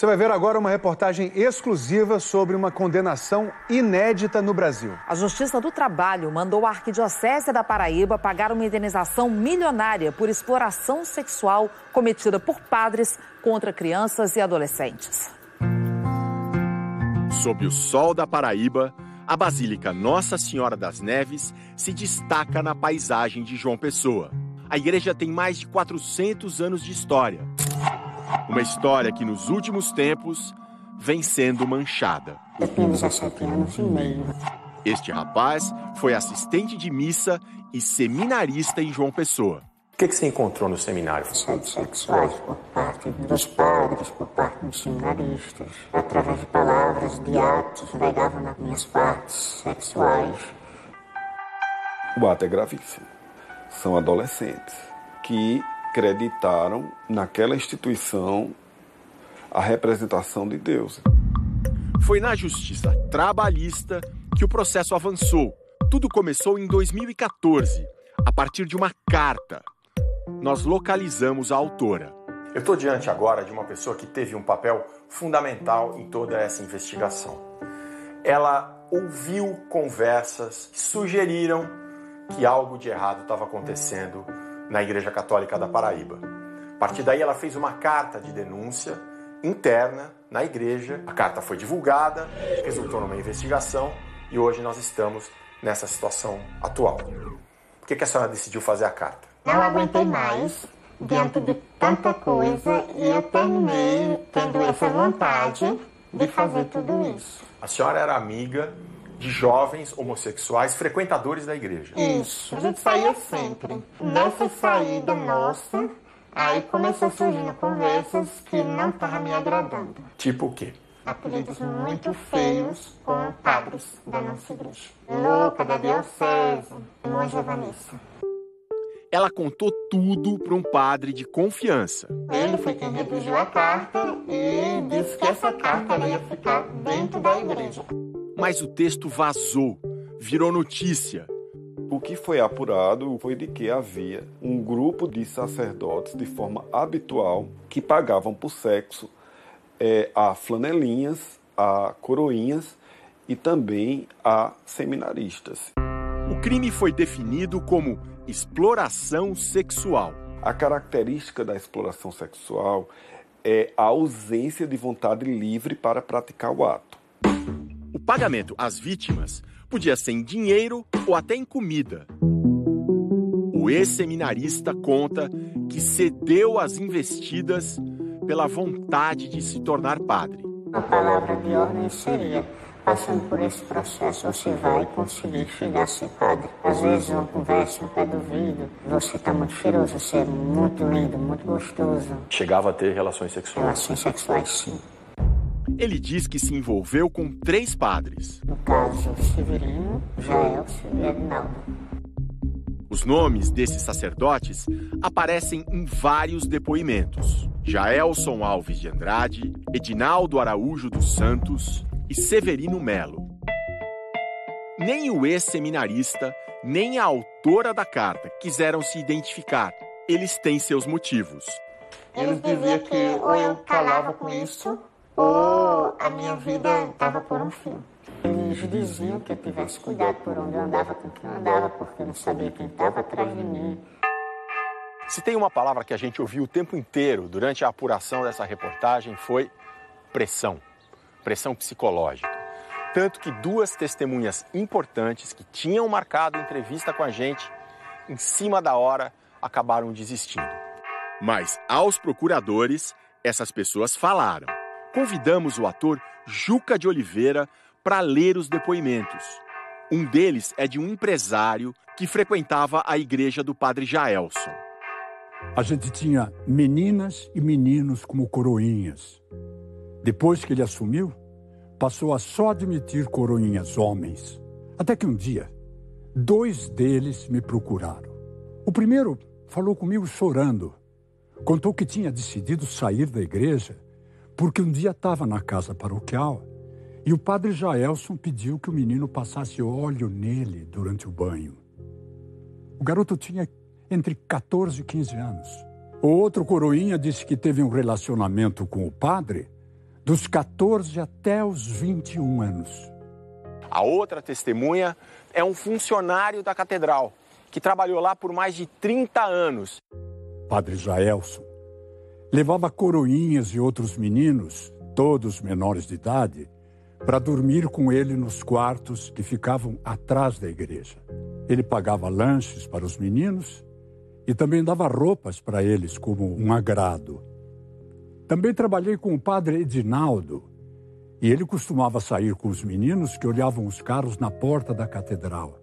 Você vai ver agora uma reportagem exclusiva sobre uma condenação inédita no Brasil. A Justiça do Trabalho mandou a Arquidiocese da Paraíba pagar uma indenização milionária por exploração sexual cometida por padres contra crianças e adolescentes. Sob o sol da Paraíba, a Basílica Nossa Senhora das Neves se destaca na paisagem de João Pessoa. A igreja tem mais de 400 anos de história. Uma história que, nos últimos tempos, vem sendo manchada. Eu tenho 17 anos e meio. Este rapaz foi assistente de missa e seminarista em João Pessoa. O que você encontrou no seminário? Assédios sexuais por parte dos padres, por parte dos seminaristas, através de palavras, de atos, pegavam nas minhas partes sexuais. O ato é gravíssimo. São adolescentes que acreditaram naquela instituição a representação de Deus. Foi na Justiça Trabalhista que o processo avançou. Tudo começou em 2014, a partir de uma carta. Nós localizamos a autora. Eu estou diante agora de uma pessoa que teve um papel fundamental em toda essa investigação. Ela ouviu conversas que sugeriram que algo de errado estava acontecendo na Igreja Católica da Paraíba. A partir daí ela fez uma carta de denúncia interna na igreja. A carta foi divulgada, resultou numa investigação e hoje nós estamos nessa situação atual. Por que a senhora decidiu fazer a carta? Não aguentei mais diante de tanta coisa e eu terminei tendo essa vontade de fazer tudo isso. A senhora era amiga de jovens homossexuais frequentadores da igreja. Isso, a gente saía sempre. Nessa saída nossa, aí começou surgindo conversas que não estavam me agradando. Tipo o quê? Apelidos muito feios com padres da nossa igreja. Louca da diocese, Monja Vanessa. Ela contou tudo para um padre de confiança. Ele foi quem redigiu a carta e disse que essa carta ia ficar dentro da igreja. Mas o texto vazou, virou notícia. O que foi apurado foi de que havia um grupo de sacerdotes, de forma habitual, que pagavam por sexo a flanelinhas, a coroinhas e também a seminaristas. O crime foi definido como exploração sexual. A característica da exploração sexual é a ausência de vontade livre para praticar o ato. O pagamento às vítimas podia ser em dinheiro ou até em comida. O ex-seminarista conta que cedeu às investidas pela vontade de se tornar padre. A palavra de ordem seria: passando por esse processo, você vai conseguir chegar a ser padre. Às vezes uma conversa, um pé do ouvido, você está muito cheiroso, você é muito lindo, muito gostoso. Chegava a ter relações sexuais? Relações sexuais, sim. Ele diz que se envolveu com 3 padres. No caso, Severino, Jaelson e Edinaldo. Os nomes desses sacerdotes aparecem em vários depoimentos. Jaelson Alves de Andrade, Edinaldo Araújo dos Santos e Severino Melo. Nem o ex-seminarista, nem a autora da carta quiseram se identificar. Eles têm seus motivos. Eles diziam que ou eu calava com isso, ou a minha vida estava por um fim. Eles diziam que eu tivesse cuidado por onde eu andava, com quem eu andava, porque eu não sabia quem estava atrás de mim. Se tem uma palavra que a gente ouviu o tempo inteiro durante a apuração dessa reportagem foi pressão. Pressão psicológica. Tanto que 2 testemunhas importantes que tinham marcado entrevista com a gente, em cima da hora, acabaram desistindo. Mas aos procuradores, essas pessoas falaram. Convidamos o ator Juca de Oliveira para ler os depoimentos. Um deles é de um empresário que frequentava a igreja do padre Jaelson. A gente tinha meninas e meninos como coroinhas. Depois que ele assumiu, passou a só admitir coroinhas homens. Até que um dia, 2 deles me procuraram. O primeiro falou comigo chorando. Contou que tinha decidido sair da igreja porque um dia estava na casa paroquial e o padre Jaelson pediu que o menino passasse óleo nele durante o banho. O garoto tinha entre 14 e 15 anos. O outro coroinha disse que teve um relacionamento com o padre dos 14 até os 21 anos. A outra testemunha é um funcionário da catedral, que trabalhou lá por mais de 30 anos. Padre Jaelson levava coroinhas e outros meninos, todos menores de idade, para dormir com ele nos quartos que ficavam atrás da igreja. Ele pagava lanches para os meninos e também dava roupas para eles como um agrado. Também trabalhei com o padre Edinaldo e ele costumava sair com os meninos que olhavam os carros na porta da catedral.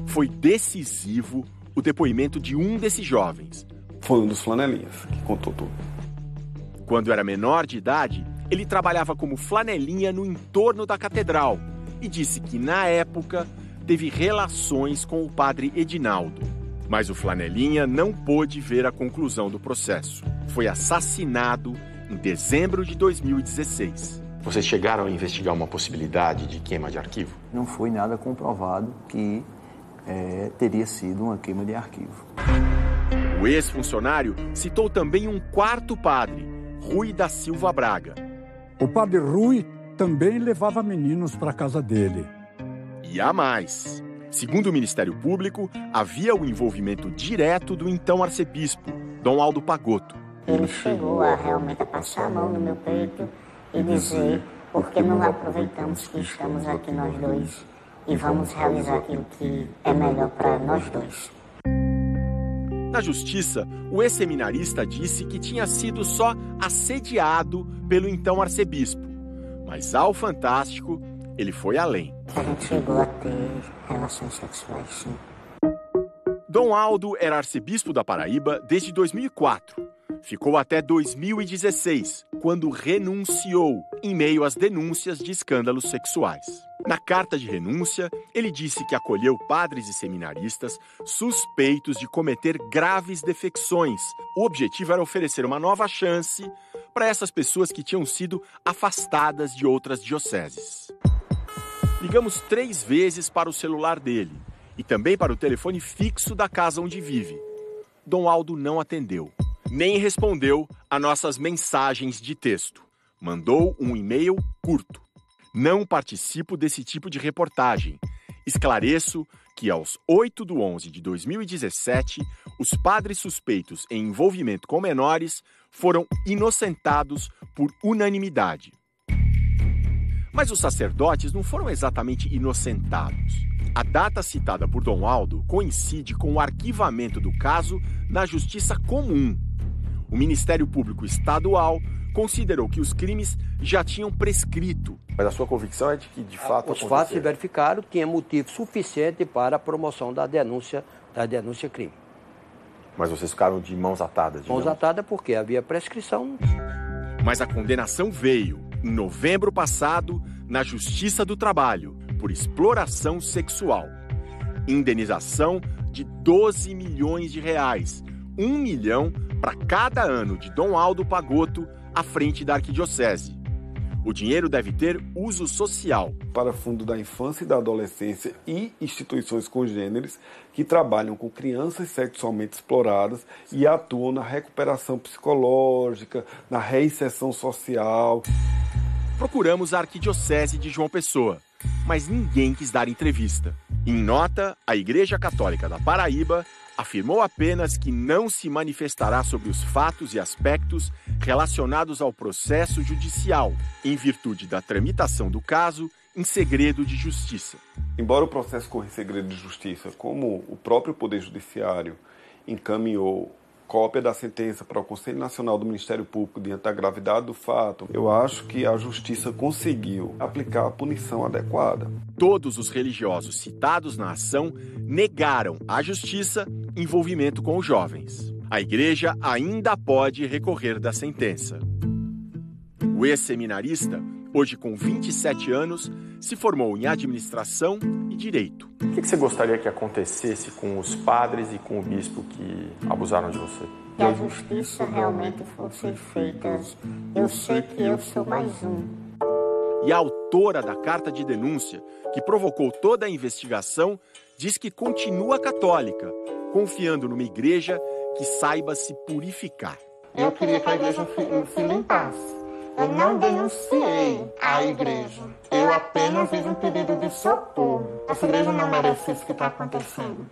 Foi decisivo o depoimento de um desses jovens. Foi um dos flanelinhas que contou tudo. Quando era menor de idade, ele trabalhava como flanelinha no entorno da catedral e disse que, na época, teve relações com o padre Edinaldo. Mas o flanelinha não pôde ver a conclusão do processo. Foi assassinado em dezembro de 2016. Vocês chegaram a investigar uma possibilidade de queima de arquivo? Não foi nada comprovado que teria sido uma queima de arquivo. O ex-funcionário citou também um quarto padre, Rui da Silva Braga. O padre Rui também levava meninos para a casa dele. E há mais. Segundo o Ministério Público, havia o envolvimento direto do então arcebispo, Dom Aldo Pagotto. Ele chegou a realmente passar a mão no meu peito e dizer: por que não aproveitamos que estamos aqui nós dois e vamos realizar aquilo que é melhor para nós dois. Na justiça, o ex-seminarista disse que tinha sido só assediado pelo então arcebispo. Mas ao Fantástico, ele foi além. A gente chegou a ter relações sexuais, sim. Dom Aldo era arcebispo da Paraíba desde 2004. Ficou até 2016, quando renunciou em meio às denúncias de escândalos sexuais. Na carta de renúncia, ele disse que acolheu padres e seminaristas suspeitos de cometer graves defecções. O objetivo era oferecer uma nova chance para essas pessoas que tinham sido afastadas de outras dioceses. Ligamos 3 vezes para o celular dele e também para o telefone fixo da casa onde vive. Dom Aldo não atendeu, nem respondeu a nossas mensagens de texto. Mandou um e-mail curto. Não participo desse tipo de reportagem. Esclareço que aos 8/11/2017, os padres suspeitos em envolvimento com menores foram inocentados por unanimidade. Mas os sacerdotes não foram exatamente inocentados. A data citada por Dom Aldo coincide com o arquivamento do caso na Justiça Comum. O Ministério Público Estadual considerou que os crimes já tinham prescrito. Mas a sua convicção é de que, de fato, os fatos se verificaram, tinha motivo suficiente para a promoção da denúncia crime. Mas vocês ficaram de mãos atadas? Mãos atadas porque havia prescrição. Mas a condenação veio, em novembro passado, na Justiça do Trabalho, por exploração sexual. Indenização de R$12 milhões, 1 milhão para cada ano de Dom Aldo Pagotto à frente da arquidiocese. O dinheiro deve ter uso social. Para Fundo da Infância e da Adolescência e instituições congêneres que trabalham com crianças sexualmente exploradas e atuam na recuperação psicológica, na reinserção social. Procuramos a arquidiocese de João Pessoa, mas ninguém quis dar entrevista. Em nota, a Igreja Católica da Paraíba afirmou apenas que não se manifestará sobre os fatos e aspectos relacionados ao processo judicial, em virtude da tramitação do caso em segredo de justiça. Embora o processo corra em segredo de justiça, como o próprio Poder Judiciário encaminhou cópia da sentença para o Conselho Nacional do Ministério Público diante da gravidade do fato, eu acho que a Justiça conseguiu aplicar a punição adequada. Todos os religiosos citados na ação negaram à Justiça envolvimento com os jovens. A Igreja ainda pode recorrer da sentença. O ex-seminarista, hoje com 27 anos, se formou em Administração e Direito. O que você gostaria que acontecesse com os padres e com o bispo que abusaram de você? Que a justiça realmente fosse feita. Eu sei que eu sou mais um. E a autora da carta de denúncia, que provocou toda a investigação, diz que continua católica, confiando numa igreja que saiba se purificar. Eu queria que a igreja se limpasse. Eu não denunciei a igreja. Eu apenas fiz um pedido de socorro. Essa igreja não merece isso que está acontecendo.